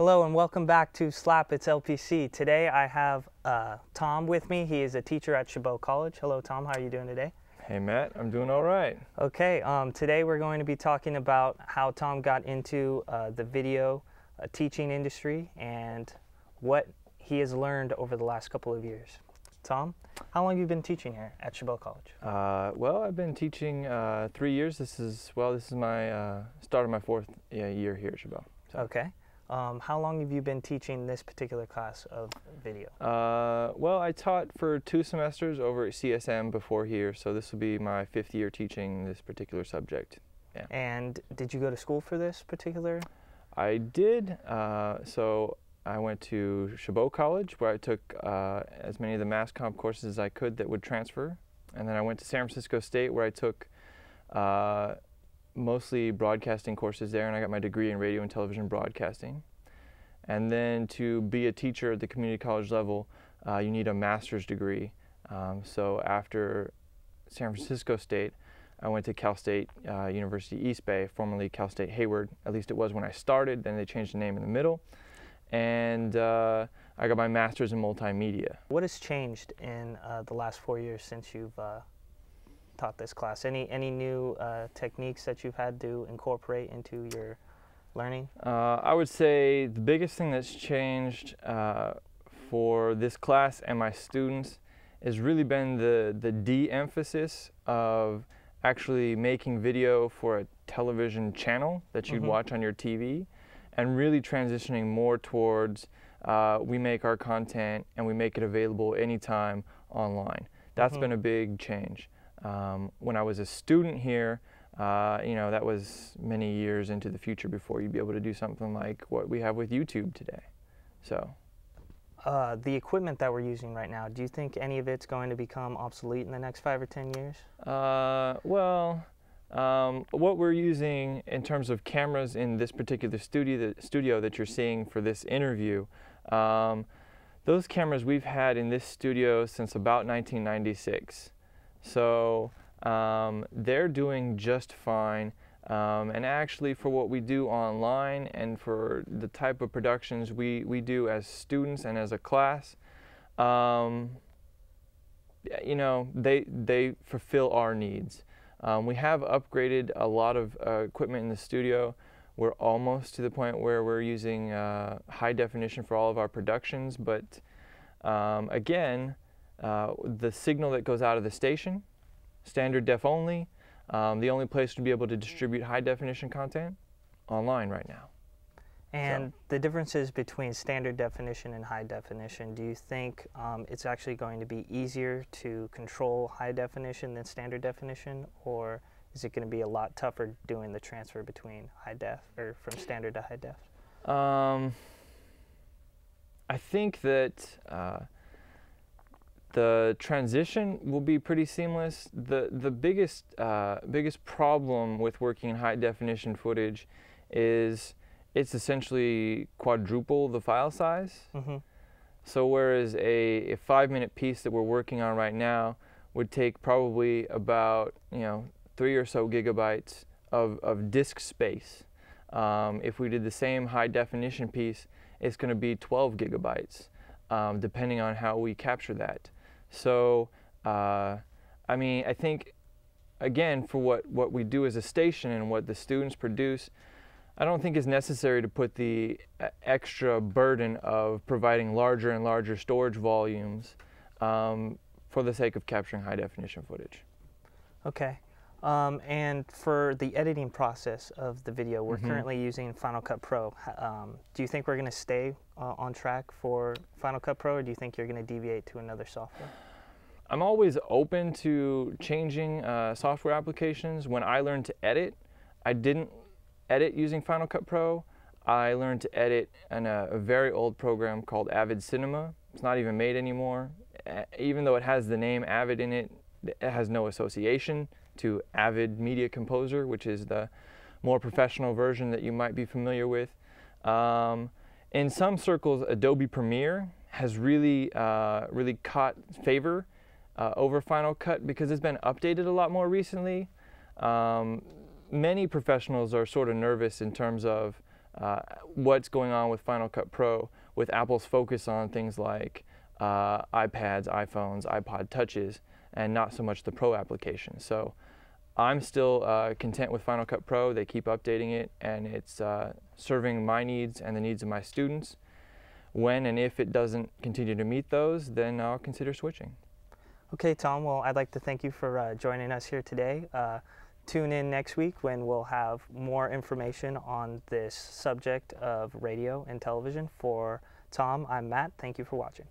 Hello and welcome back to Slap It's LPC. Today I have Tom with me. He is a teacher at Chabot College. Hello Tom, how are you doing today? Hey Matt, I'm doing all right. Okay, today we're going to be talking about how Tom got into the video teaching industry and what he has learned over the last couple of years. Tom, how long have you been teaching here at Chabot College? Well, I've been teaching 3 years. This is my start of my fourth year here at Chabot. So. Okay. How long have you been teaching this particular class of video? Well, I taught for 2 semesters over at CSM before here, so this will be my 5th year teaching this particular subject. Yeah. And did you go to school for this particular? I did. So I went to Chabot College, where I took as many of the mass comm courses as I could that would transfer, and then I went to San Francisco State, where I took mostly broadcasting courses there, and I got my degree in radio and television broadcasting. And then to be a teacher at the community college level, you need a master's degree. So after San Francisco State, I went to Cal State University East Bay, formerly Cal State Hayward. At least it was when I started, then they changed the name in the middle. And I got my master's in multimedia. What has changed in the last 4 years since you've taught this class? Any new techniques that you've had to incorporate into your learning? I would say the biggest thing that's changed for this class and my students has really been the de-emphasis of actually making video for a television channel that you'd watch on your TV, and really transitioning more towards we make our content and we make it available anytime online. That's been a big change. When I was a student here, that was many years into the future before you'd be able to do something like what we have with YouTube today. So, the equipment that we're using right now, do you think any of it's going to become obsolete in the next 5 or 10 years? What we're using in terms of cameras in this particular studio that you're seeing for this interview, those cameras we've had in this studio since about 1996. So they're doing just fine, and actually for what we do online and for the type of productions we do as students and as a class, they fulfill our needs. We have upgraded a lot of equipment in the studio. We're almost to the point where we're using high definition for all of our productions, but again, the signal that goes out of the station, standard def only. The only place to be able to distribute high definition content, online right now. And the differences between standard definition and high definition, do you think it's actually going to be easier to control high definition than standard definition, or is it going to be a lot tougher doing the transfer between high def or from standard to high def? I think that the transition will be pretty seamless. The biggest problem with working in high definition footage is it's essentially quadruple the file size. So whereas a 5-minute piece that we're working on right now would take probably about 3 or so gigabytes of disk space, if we did the same high definition piece, it's going to be 12 gigabytes, depending on how we capture that. So I think again, for what we do as a station and what the students produce, I don't think it's necessary to put the extra burden of providing larger and larger storage volumes for the sake of capturing high definition footage. Okay. And for the editing process of the video, we're currently using Final Cut Pro. Do you think we're going to stay on track for Final Cut Pro, or do you think you're going to deviate to another software? I'm always open to changing software applications. When I learned to edit, I didn't edit using Final Cut Pro. I learned to edit in a very old program called Avid Cinema. It's not even made anymore. Even though it has the name Avid in it, it has no association to Avid Media Composer, which is the more professional version that you might be familiar with. In some circles, Adobe Premiere has really caught favor over Final Cut because it's been updated a lot more recently. Many professionals are sort of nervous in terms of what's going on with Final Cut Pro, with Apple's focus on things like iPads, iPhones, iPod Touches, and not so much the Pro application. So I'm still content with Final Cut Pro. They keep updating it, and it's serving my needs and the needs of my students. When and if it doesn't continue to meet those, then I'll consider switching. Okay, Tom, well, I'd like to thank you for joining us here today. Tune in next week when we'll have more information on this subject of radio and television. For Tom, I'm Matt. Thank you for watching.